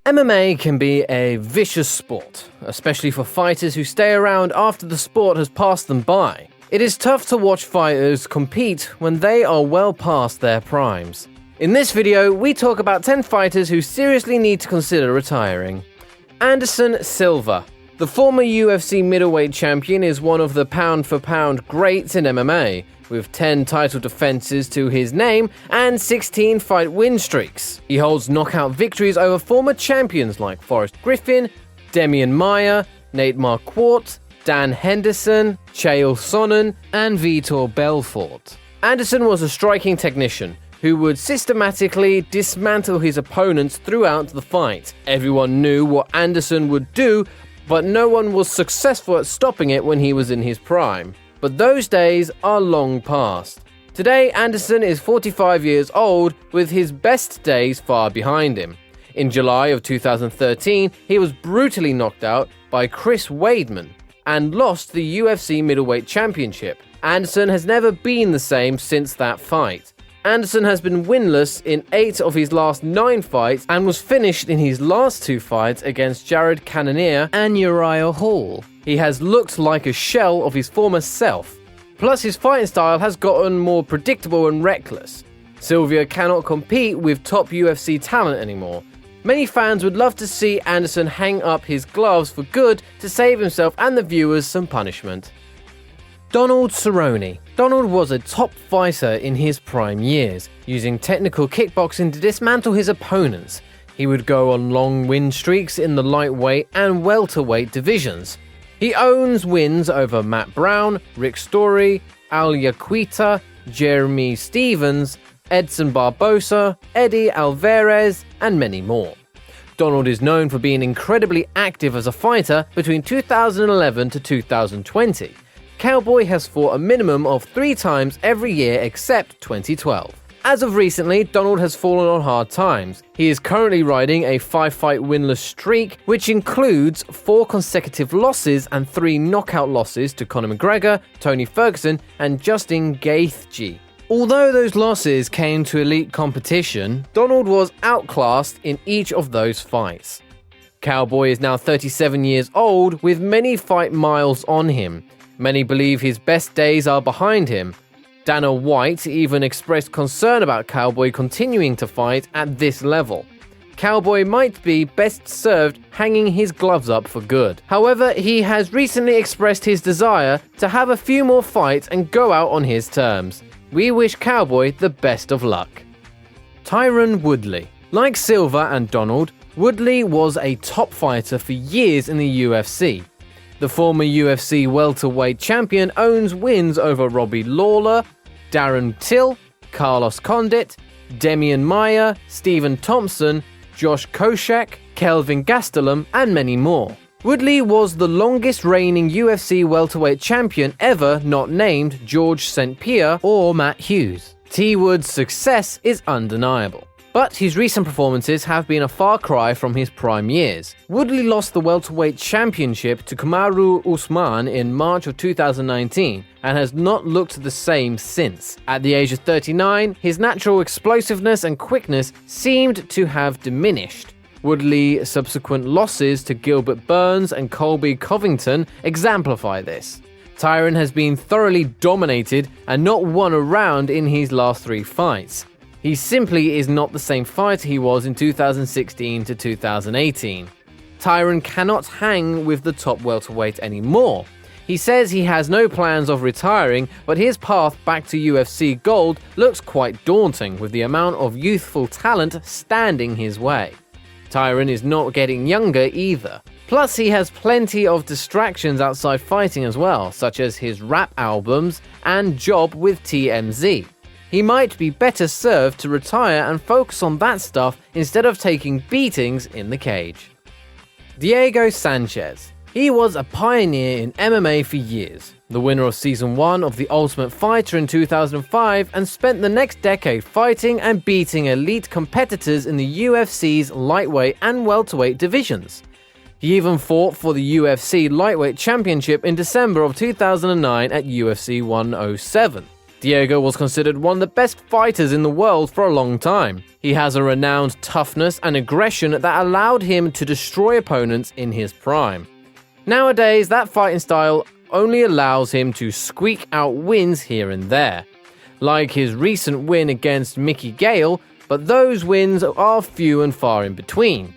MMA can be a vicious sport, especially for fighters who stay around after the sport has passed them by. It is tough to watch fighters compete when they are well past their primes. In this video, we talk about 10 fighters who seriously need to consider retiring. Anderson Silva. The former UFC middleweight champion is one of the pound-for-pound greats in MMA, with 10 title defenses to his name and 16 fight win streaks. He holds knockout victories over former champions like Forrest Griffin, Demian Maia, Nate Marquardt, Dan Henderson, Chael Sonnen, and Vitor Belfort. Anderson was a striking technician who would systematically dismantle his opponents throughout the fight. Everyone knew what Anderson would do, but no one was successful at stopping it when he was in his prime. But those days are long past. Today, Anderson is 45 years old, with his best days far behind him. In July of 2013, he was brutally knocked out by Chris Weidman and lost the UFC middleweight championship. Anderson has never been the same since that fight. Anderson has been winless in 8 of his last 9 fights and was finished in his last 2 fights against Jared Cannonier and Uriah Hall. He has looked like a shell of his former self. Plus, his fighting style has gotten more predictable and reckless. Silva cannot compete with top UFC talent anymore. Many fans would love to see Anderson hang up his gloves for good to save himself and the viewers some punishment. Donald Cerrone. Donald was a top fighter in his prime years, using technical kickboxing to dismantle his opponents. He would go on long win streaks in the lightweight and welterweight divisions. He owns wins over Matt Brown, Rick Story, Al Yaquita, Jeremy Stevens, Edson Barbosa, Eddie Alvarez, and many more. Donald is known for being incredibly active as a fighter between 2011 to 2020. Cowboy has fought a minimum of 3 times every year except 2012. As of recently, Donald has fallen on hard times. He is currently riding a 5-fight winless streak, which includes 4 consecutive losses and 3 knockout losses to Conor McGregor, Tony Ferguson, and Justin Gaethje. Although those losses came to elite competition, Donald was outclassed in each of those fights. Cowboy is now 37 years old, with many fight miles on him. Many believe his best days are behind him. Dana White even expressed concern about Cowboy continuing to fight at this level. Cowboy might be best served hanging his gloves up for good. However, he has recently expressed his desire to have a few more fights and go out on his terms. We wish Cowboy the best of luck. Tyron Woodley. Like Silva and Donald, Woodley was a top fighter for years in the UFC. The former UFC welterweight champion owns wins over Robbie Lawler, Darren Till, Carlos Condit, Demian Maia, Stephen Thompson, Josh Koscheck, Kelvin Gastelum, and many more. Woodley was the longest reigning UFC welterweight champion ever not named George St. Pierre or Matt Hughes. T. Wood's success is undeniable, but his recent performances have been a far cry from his prime years. Woodley lost the welterweight championship to Kamaru Usman in March of 2019 and has not looked the same since. At the age of 39, his natural explosiveness and quickness seemed to have diminished. Woodley's subsequent losses to Gilbert Burns and Colby Covington exemplify this. Tyron has been thoroughly dominated and not won a round in his last 3 fights. He simply is not the same fighter he was in 2016 to 2018. Tyron cannot hang with the top welterweight anymore. He says he has no plans of retiring, but his path back to UFC gold looks quite daunting with the amount of youthful talent standing his way. Tyron is not getting younger either. Plus, he has plenty of distractions outside fighting as well, such as his rap albums and job with TMZ. He might be better served to retire and focus on that stuff instead of taking beatings in the cage. Diego Sanchez. He was a pioneer in MMA for years, the winner of Season 1 of The Ultimate Fighter in 2005, and spent the next decade fighting and beating elite competitors in the UFC's lightweight and welterweight divisions. He even fought for the UFC lightweight championship in December of 2009 at UFC 107. Diego was considered one of the best fighters in the world for a long time. He has a renowned toughness and aggression that allowed him to destroy opponents in his prime. Nowadays, that fighting style only allows him to squeak out wins here and there, like his recent win against Mickey Gale, but those wins are few and far in between.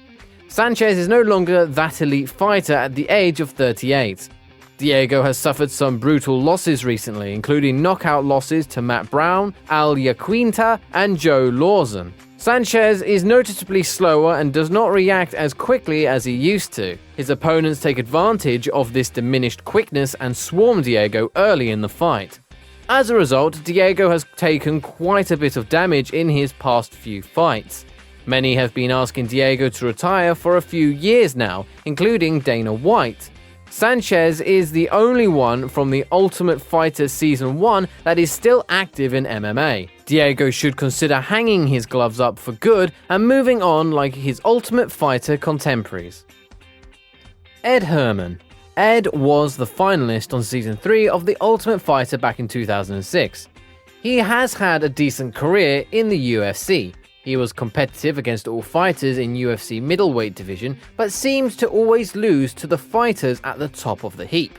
Sanchez is no longer that elite fighter at the age of 38. Diego has suffered some brutal losses recently, including knockout losses to Matt Brown, Al Iaquinta, and Joe Lawson. Sanchez is noticeably slower and does not react as quickly as he used to. His opponents take advantage of this diminished quickness and swarm Diego early in the fight. As a result, Diego has taken quite a bit of damage in his past few fights. Many have been asking Diego to retire for a few years now, including Dana White. Sanchez is the only one from the Ultimate Fighter Season 1 that is still active in MMA. Diego should consider hanging his gloves up for good and moving on like his Ultimate Fighter contemporaries. Ed Herman. Ed was the finalist on Season 3 of The Ultimate Fighter back in 2006. He has had a decent career in the UFC. He was competitive against all fighters in UFC middleweight division, but seemed to always lose to the fighters at the top of the heap.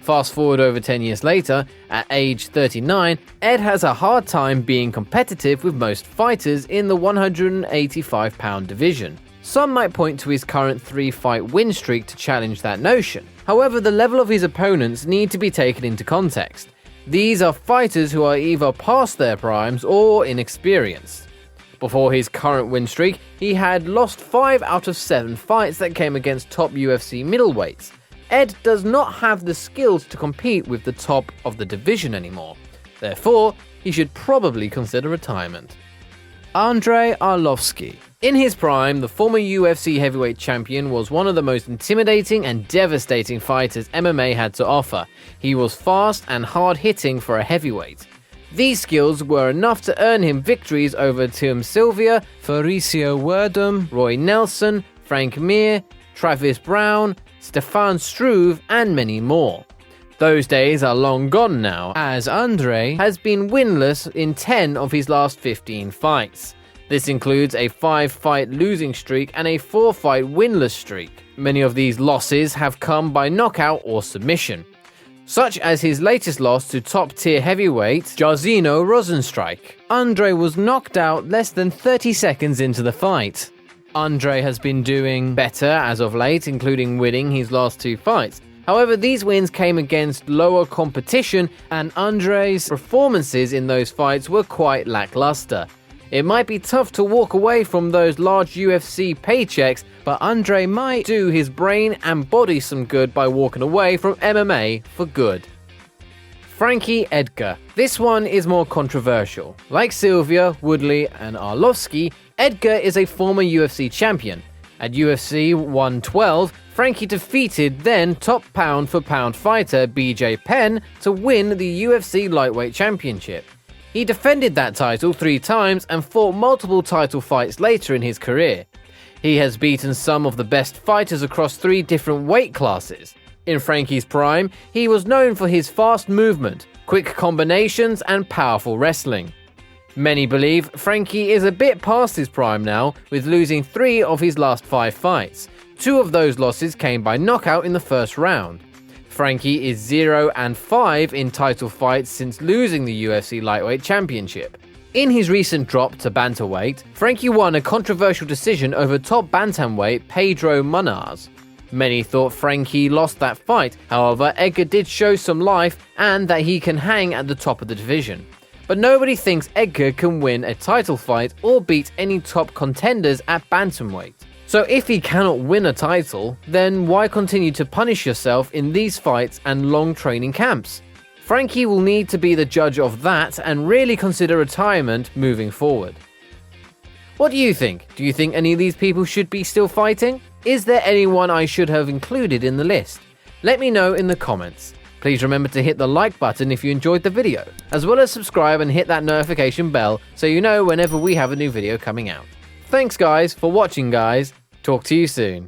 Fast forward over 10 years later, at age 39, Ed has a hard time being competitive with most fighters in the 185-pound division. Some might point to his current 3-fight win streak to challenge that notion. However, the level of his opponents need to be taken into context. These are fighters who are either past their primes or inexperienced. Before his current win streak, he had lost 5 out of 7 fights that came against top UFC middleweights. Ed does not have the skills to compete with the top of the division anymore. Therefore, he should probably consider retirement. Andrei Arlovski. In his prime, the former UFC heavyweight champion was one of the most intimidating and devastating fighters MMA had to offer. He was fast and hard-hitting for a heavyweight. These skills were enough to earn him victories over Tim Sylvia, Fabricio Werdum, Roy Nelson, Frank Mir, Travis Brown, Stefan Struve, and many more. Those days are long gone now, as Andrei has been winless in 10 of his last 15 fights. This includes a 5-fight losing streak and a 4-fight winless streak. Many of these losses have come by knockout or submission, such as his latest loss to top-tier heavyweight Jairzinho Rozenstruik. Andrei was knocked out less than 30 seconds into the fight. Andrei has been doing better as of late, including winning his last 2 fights. However, these wins came against lower competition, and Andrei's performances in those fights were quite lackluster. It might be tough to walk away from those large UFC paychecks, but Andrei might do his brain and body some good by walking away from MMA for good. Frankie Edgar. This one is more controversial. Like Sylvia, Woodley, and Arlovski, Edgar is a former UFC champion. At UFC 112, Frankie defeated then top pound-for-pound fighter BJ Penn to win the UFC Lightweight Championship. He defended that title 3 times and fought multiple title fights later in his career. He has beaten some of the best fighters across 3 different weight classes. In Frankie's prime, he was known for his fast movement, quick combinations, and powerful wrestling. Many believe Frankie is a bit past his prime now, with losing 3 of his last 5 fights. 2 of those losses came by knockout in the first round. Frankie is 0-5 in title fights since losing the UFC Lightweight Championship. In his recent drop to bantamweight, Frankie won a controversial decision over top bantamweight Pedro Munhoz. Many thought Frankie lost that fight, however Edgar did show some life and that he can hang at the top of the division. But nobody thinks Edgar can win a title fight or beat any top contenders at bantamweight. So if he cannot win a title, then why continue to punish yourself in these fights and long training camps? Frankie will need to be the judge of that and really consider retirement moving forward. What do you think? Do you think any of these people should be still fighting? Is there anyone I should have included in the list? Let me know in the comments. Please remember to hit the like button if you enjoyed the video, as well as subscribe and hit that notification bell so you know whenever we have a new video coming out. Thanks guys for watching guys. Talk to you soon.